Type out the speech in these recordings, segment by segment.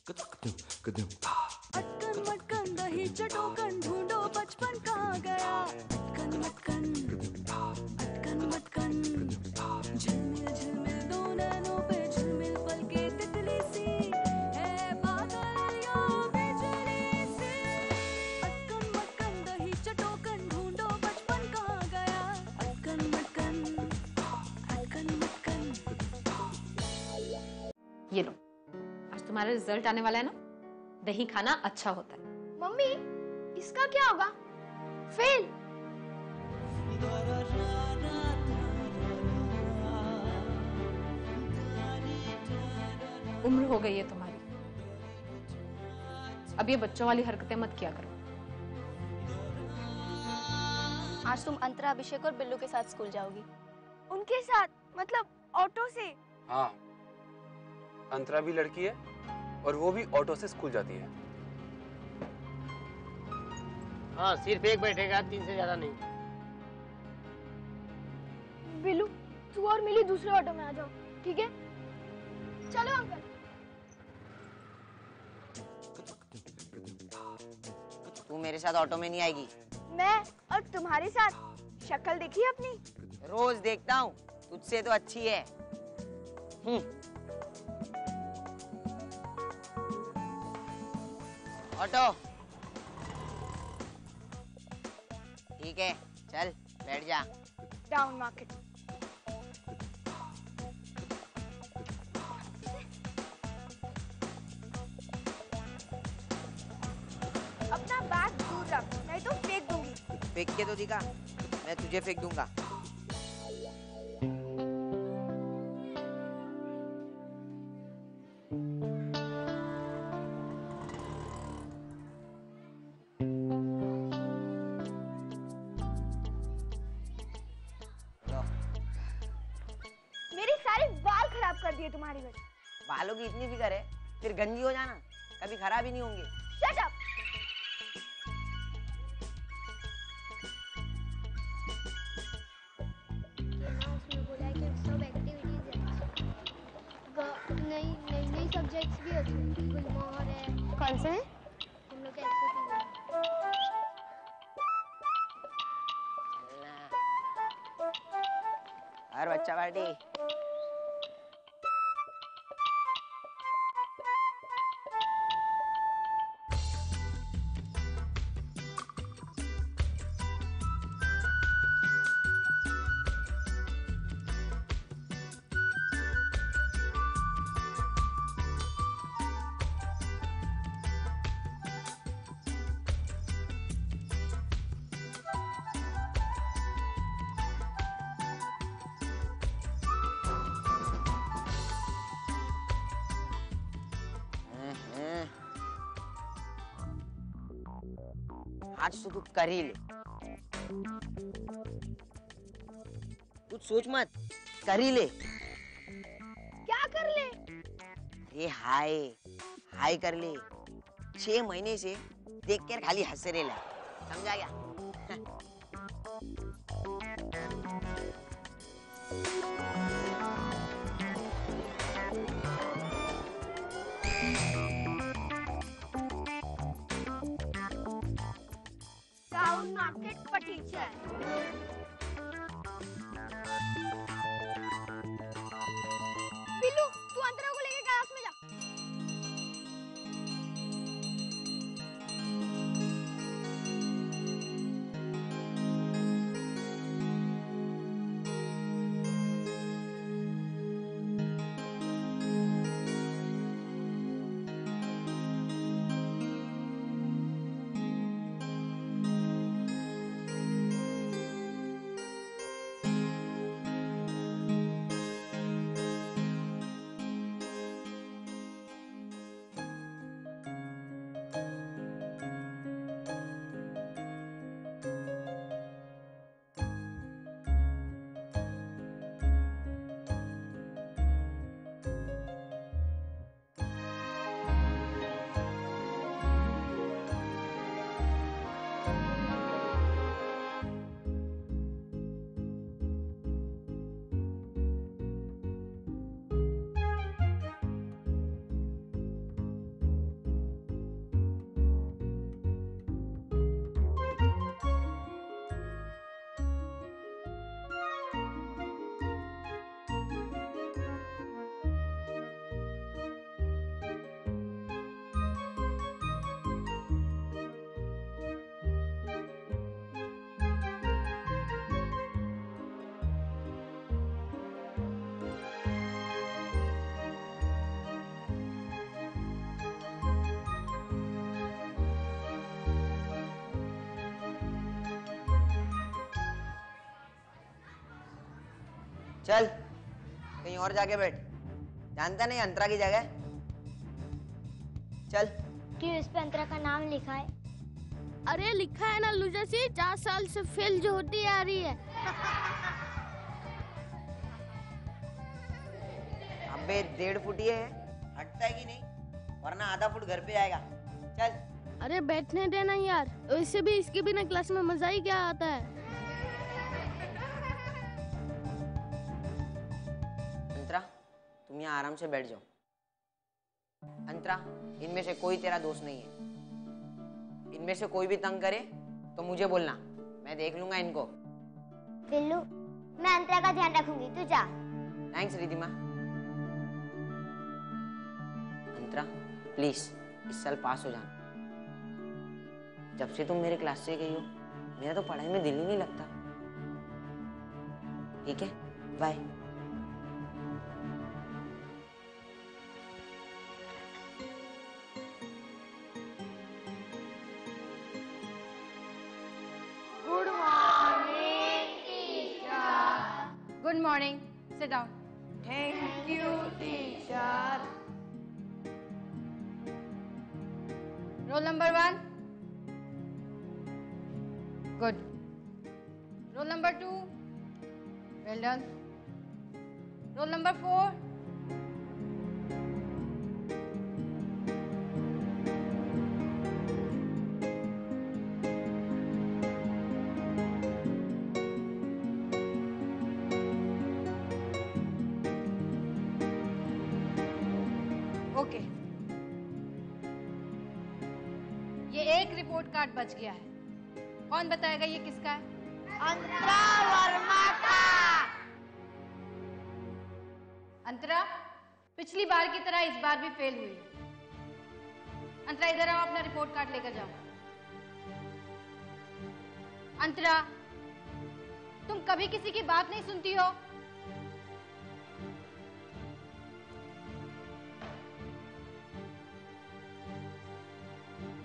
अटकन मटकन दही चटोकन ढूंढो बचपन कहाँ गया। अटकन मटकन अटकन मटकन झिलमिल झिलमिल दो नैनों पे झिलमिल पल के तितली सी है बादल या बिजली सी। अटकन मटकन दही चटोकन ढूंढो बचपन कहाँ गया। अटकन मटकन अटकन मटकन। ये लो, आज तुम्हारा रिजल्ट आने वाला है ना, दही खाना अच्छा होता है। मम्मी, इसका क्या होगा? फेल। उम्र हो गई है तुम्हारी, अब ये बच्चों वाली हरकतें मत किया करो। आज तुम अंतरा, अभिषेक और बिल्लू के साथ स्कूल जाओगी। उनके साथ मतलब ऑटो से? हाँ, अंतरा भी लड़की है और वो भी ऑटो से स्कूल जाती है। हाँ, सिर्फ एक बैठेगा, 3 से ज्यादा नहीं। बिल्लू, तू और मिली दूसरे ऑटो में आ जाओ, ठीक है? चलो अंकल। तू मेरे साथ ऑटो में नहीं आएगी। मैं और तुम्हारे साथ? शक्ल देखी अपनी? रोज देखता हूँ, तुझसे तो अच्छी है। ऑटो। ठीक है, चल बैठ जा। Down market. अपना बैग दूर रख, नहीं तो फेंक दूंगी। फेंक के तो दिखा, मैं तुझे फेंक दूंगा। मेरे सारे बाल खराब कर दिए तुम्हारी वजह। बालों की इतनी फिक्र है, फिर गंजी हो जाना, कभी खराब ही नहीं होंगे। Shut up. उसमें बोला है कि सब एक्टिविटीज है, नई सब्जेक्ट्स भी होती हैं, गुलमोहर है। कौन से? हम लोग एक्टिविटीज है। हर बच्चा पार्टी। आज तो तू कर ही ले, कुछ सोच मत, कर ही ले। क्या कर ले? अरे हाय हाय कर ले। 6 महीने से देख कर खाली हंस रहे ला, समझा क्या? Town market पटीचर। बिल्लू, तू अंतरा को लेके क्लास में जा। चल कहीं और जाके बैठ, जानता नहीं अंतरा की जगह। चल। क्यों इस पे अंतरा का नाम लिखा है? अरे लिखा है ना लूजर सी, 4 साल से फेल जो होती आ रही है। अबे 1.5 फुट ये है, हटता है कि नहीं, वरना आधा फुट घर पे जाएगा। चल। अरे बैठने देना यार, वैसे भी इसके बिना क्लास में मजा ही क्या आता है। अंतरा तुम यहाँ आराम से बैठ जाओ। अंतरा इनमें से कोई तेरा दोस्त नहीं है, इनमें से कोई भी तंग करे तो मुझे बोलना, मैं देख लूंगा इनको। बिल्लू, मैं अंतरा का ध्यान रखूंगी, तू जा। थैंक्स रिधिमा। अंतरा प्लीज इस साल पास हो जाना। जब से तुम मेरे क्लास से गई हो मेरा तो पढ़ाई में दिल ही नहीं लगता। ठीक है, bye. Good morning, sit down. Thank you teacher. Roll number 1, good. Roll number 2, well done. Roll number 4, okay. ये एक रिपोर्ट कार्ड बच गया है, कौन बताएगा ये किसका है? अंतरा वर्मा का। अंतरा पिछली बार की तरह इस बार भी फेल हुई। अंतरा इधर आओ, अपना रिपोर्ट कार्ड लेकर जाओ। अंतरा तुम कभी किसी की बात नहीं सुनती हो।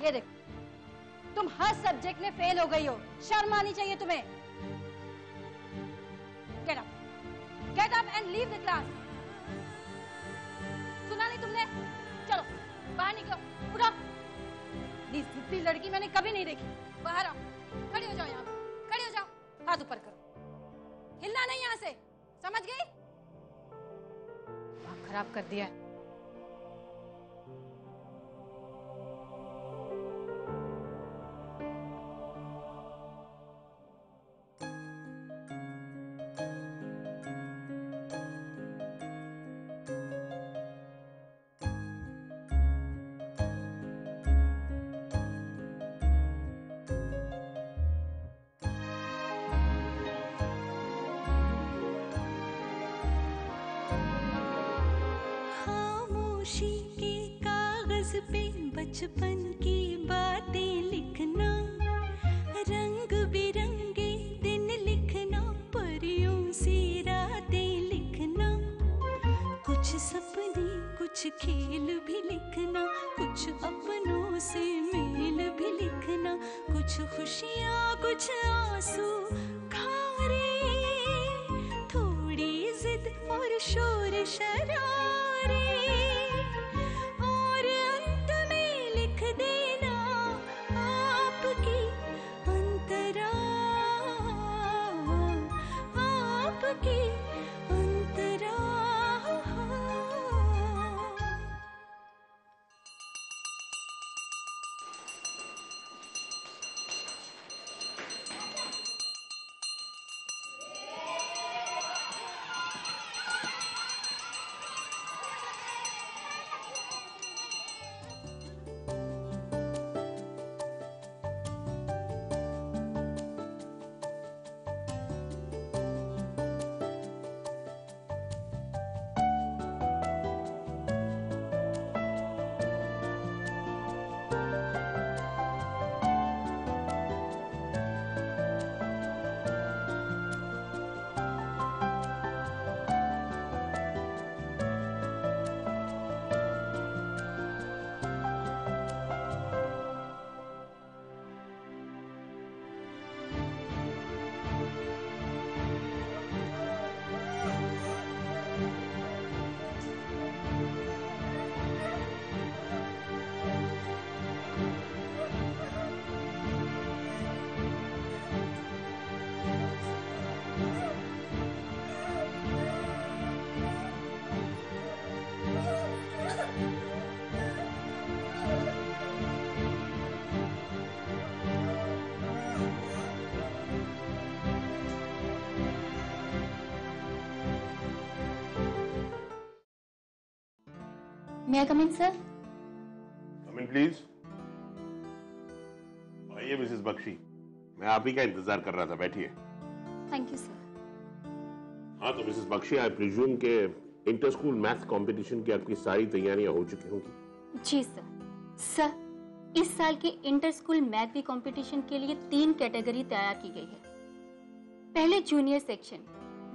ये देख, तुम हर सब्जेक्ट में फेल हो गई हो, शर्म आनी चाहिए तुम्हें। Get up and leave the class. सुना नहीं तुमने? चलो बाहर निकलो, उठो। इतनी लड़की मैंने कभी नहीं देखी। बाहर आओ, खड़ी हो जाओ, यहाँ पे खड़ी हो जाओ, हाथ ऊपर करो, हिलना नहीं यहाँ से, समझ गई? दिमाग खराब कर दिया है। खामोशी के कागज पे बचपन की बातें लिखना, रंग बिरंगे दिन लिखना, परियों सी रातें लिखना, कुछ सपने कुछ खेल भी लिखना, कुछ अपनों से मेल भी लिखना, कुछ खुशियाँ कुछ आंसू खारे, थोड़ी जिद और शोर शरारे, और अंत में लिख देना आपकी अंतरा, आपकी अंतरा। May I come in, sir? Come in, please. आइए मिसेस बख्शी, मैं आप ही का इंतजार कर रहा था, बैठिए। Thank you, sir. हाँ तो मिसेस बख्शी, आई प्रिज्यूम के इंटर स्कूल मैथ कंपटीशन की आपकी सारी तैयारियां हो चुकी होंगी। जी सर। सर, इस साल के inter school math bee competition के लिए 3 कैटेगरी तैयार की गई है। पहले जूनियर सेक्शन,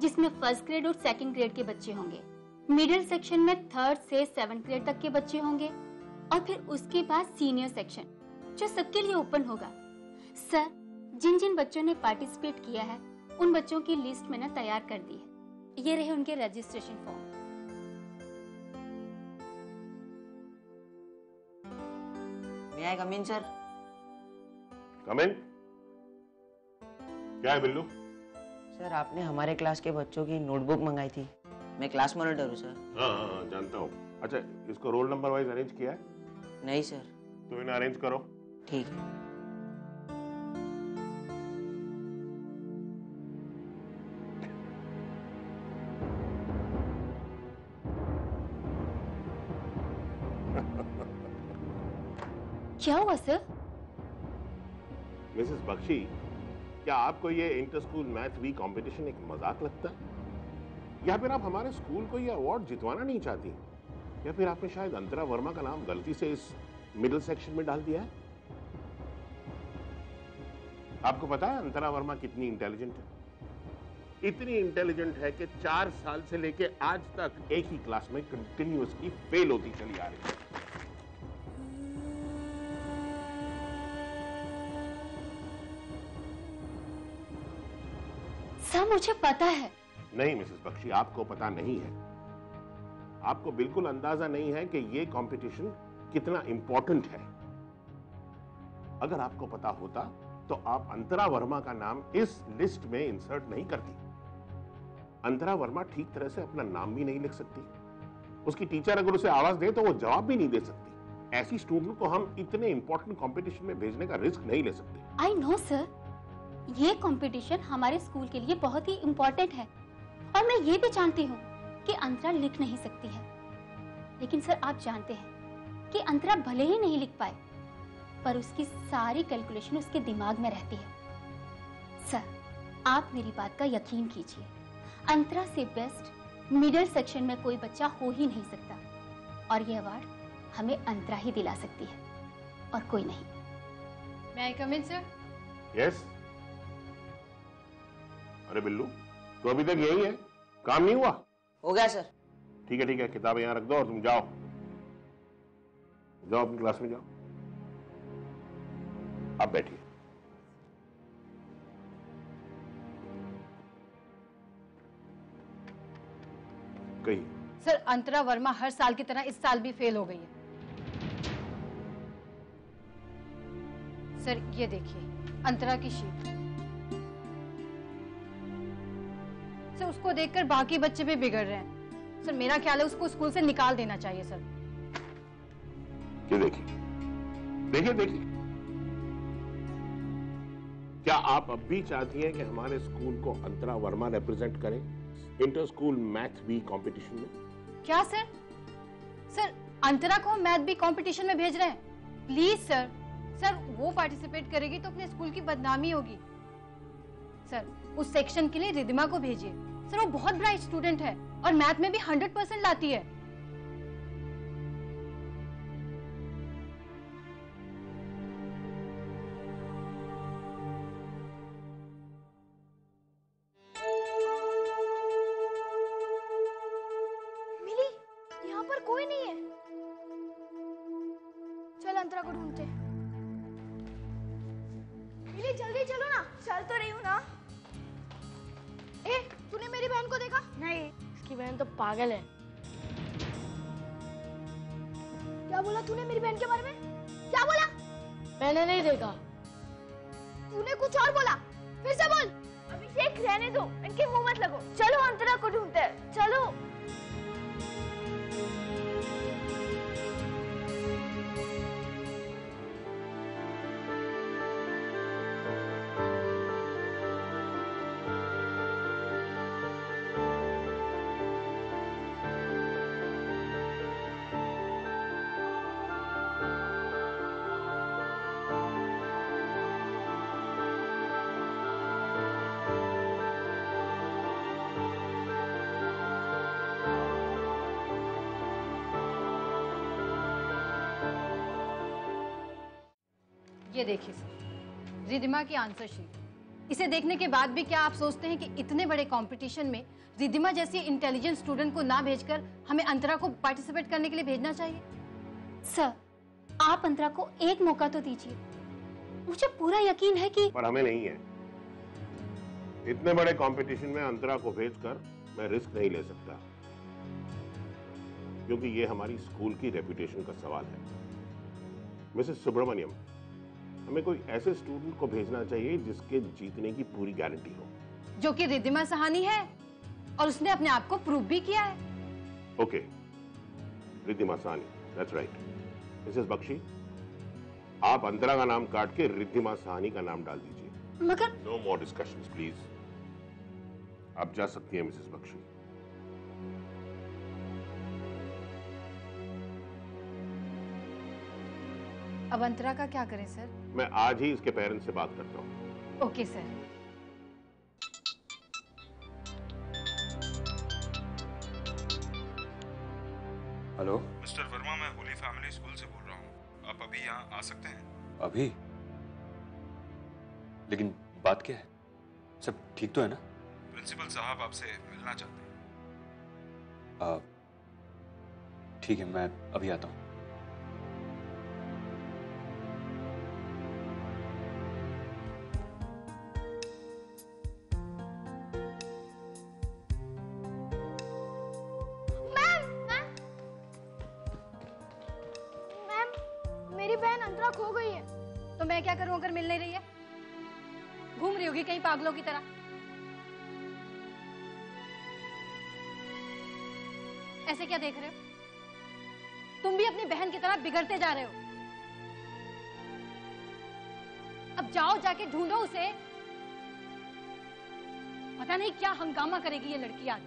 जिसमें फर्स्ट ग्रेड और सेकंड ग्रेड के बच्चे होंगे। मिडिल सेक्शन में 3rd से 7th ग्रेड तक के बच्चे होंगे और फिर उसके बाद सीनियर सेक्शन, जो सबके लिए ओपन होगा। सर, जिन जिन बच्चों ने पार्टिसिपेट किया है उन बच्चों की लिस्ट मैंने तैयार कर दी है। ये रहे उनके registration form. May I come in, sir? Come in. क्या है बिल्लू? सर, आपने हमारे क्लास के बच्चों की नोटबुक मंगाई थी। मैं क्लास मॉनिटर हूँ सर। हाँ, जानता हूँ। अच्छा, इसको रोल नंबर वाइज अरेंज किया है? नहीं सर। तो इन्हें अरेंज करो। ठीक है। क्या हुआ सर? मिसेस बख्शी, क्या आपको ये inter school math week competition एक मजाक लगता है? या फिर आप हमारे स्कूल को ये अवार्ड जितवाना नहीं चाहती? या फिर आपने शायद अंतरा वर्मा का नाम गलती से इस मिडिल सेक्शन में डाल दिया है? आपको पता है अंतरा वर्मा कितनी इंटेलिजेंट है? इतनी इंटेलिजेंट है कि 4 साल से लेके आज तक एक ही क्लास में कंटिन्यूअसली फेल होती चली आ रही है। सर, मुझे पता है। नहीं मिसेस बख्शी, आपको पता नहीं है। आपको बिल्कुल अंदाजा नहीं है कि ये कंपटीशन कितना इंपॉर्टेंट है। अगर आपको पता होता तो आप अंतरा वर्मा का नाम इस लिस्ट में इंसर्ट नहीं करती। अंतरा वर्मा ठीक तरह से अपना नाम भी नहीं लिख सकती। उसकी टीचर अगर उसे आवाज दे तो वो जवाब भी नहीं दे सकती। ऐसी स्टूडेंट को हम इतने इंपॉर्टेंट कंपटीशन में भेजने का रिस्क नहीं ले सकते। आई नो सर, ये कंपटीशन हमारे स्कूल के लिए बहुत ही इम्पोर्टेंट है और मैं ये भी जानती हूँ कि अंतरा लिख नहीं सकती है। लेकिन सर, आप जानते हैं कि अंतरा भले ही नहीं लिख पाए, पर उसकी सारी कैलकुलेशन उसके दिमाग में रहती है। सर, आप मेरी बात का यकीन कीजिए, अंतरा से बेस्ट मिडिल सेक्शन में कोई बच्चा हो ही नहीं सकता और ये अवार्ड हमें अंतरा ही दिला सकती है और कोई नहीं। May I come in, sir? Yes. अरे बिल्लू, तो अभी तक यही है, काम नहीं हुआ? हो गया सर। ठीक है, किताब यहाँ रख दो और तुम जाओ अपनी क्लास में जाओ। आप बैठिए। कहिए। सर, अंतरा वर्मा हर साल की तरह इस साल भी फेल हो गई है। सर, ये देखिए अंतरा की शीट। सर, उसको देखकर बाकी बच्चे भी बिगड़ रहे हैं। सर, मेरा ख्याल है उसको स्कूल से निकाल देना चाहिए सर। ये देखिए, क्या आप अब भी चाहती हैं कि हमारे स्कूल को अंतरा वर्मा रिप्रेजेंट करें inter school math bee competition में? क्या सर? सर, अंतरा को हम मैथ बी कंपटीशन में भेज रहे हैं? Please sir. सर, वो पार्टिसिपेट करेगी तो अपने स्कूल की बदनामी होगी। सर, उस सेक्शन के लिए रिदिमा को भेजिए। सर, वो बहुत ब्राइट स्टूडेंट है और मैथ में भी 100% लाती है। मिली, यहाँ पर कोई नहीं है। चल अंतरा को ढूंढते हैं। मिली, जल्दी चलो ना। चल तो रही हूँ ना। ए, तूने मेरी बहन को देखा? नहीं, इसकी बहन तो पागल है। क्या बोला तूने मेरी बहन के बारे में? क्या बोला? मैंने नहीं देखा। तूने कुछ और बोला, फिर से बोल। अभिषेक, रहने दो, इनके मुंह मत लगो। चलो अंतरा को ढूंढते हैं, चलो। ये देखिए सर, रिद्धिमा की आंसर शीट। इसे देखने के बाद भी क्या आप सोचते हैं कि इतने बड़े कंपटीशन में रिद्धिमा जैसी इंटेलिजेंट स्टूडेंट को ना भेजकर हमें अंतरा को पार्टिसिपेट करने के लिए भेजना चाहिए? सर, आप अंतरा को एक मौका तो दीजिए। मुझे पूरा यकीन है कि पर हमें नहीं है। इतने बड़े कंपटीशन में अंतरा को भेजकर मैं रिस्क नहीं ले सकता, क्योंकि ये हमारी स्कूल की रेपुटेशन का सवाल है। मिसेस सुब्रमण्यम, हमें कोई ऐसे स्टूडेंट को भेजना चाहिए जिसके जीतने की पूरी गारंटी हो। जो कि रिद्धिमा सहानी है, और उसने अपने आप को प्रूव भी किया है। Okay, Riddhima Sahani, that's right. Mrs Bakshi, आप अंतरा का नाम काट के रिद्धिमा सहानी का नाम डाल दीजिए। मगर नो मोर डिस्कशंस प्लीज। आप जा सकती हैं मिसेस बख्शी। अब अंतरा का क्या करें सर? मैं आज ही इसके पेरेंट्स से बात करता हूँ। Okay sir. Hello mister Verma, मैं होली फैमिली स्कूल से बोल रहा हूँ। आप अभी यहाँ आ सकते हैं? अभी? लेकिन बात क्या है? सब ठीक तो है ना? प्रिंसिपल साहब आपसे मिलना चाहते हैं। ठीक है, मैं अभी आता हूँ। मेरी बहन अंतरा खो गई है। तो मैं क्या करूं अगर मिल नहीं रही है? घूम रही होगी कहीं पागलों की तरह। ऐसे क्या देख रहे हो? तुम भी अपनी बहन की तरह बिगड़ते जा रहे हो। अब जाओ, जाके ढूंढो उसे। पता नहीं क्या हंगामा करेगी ये लड़की आज।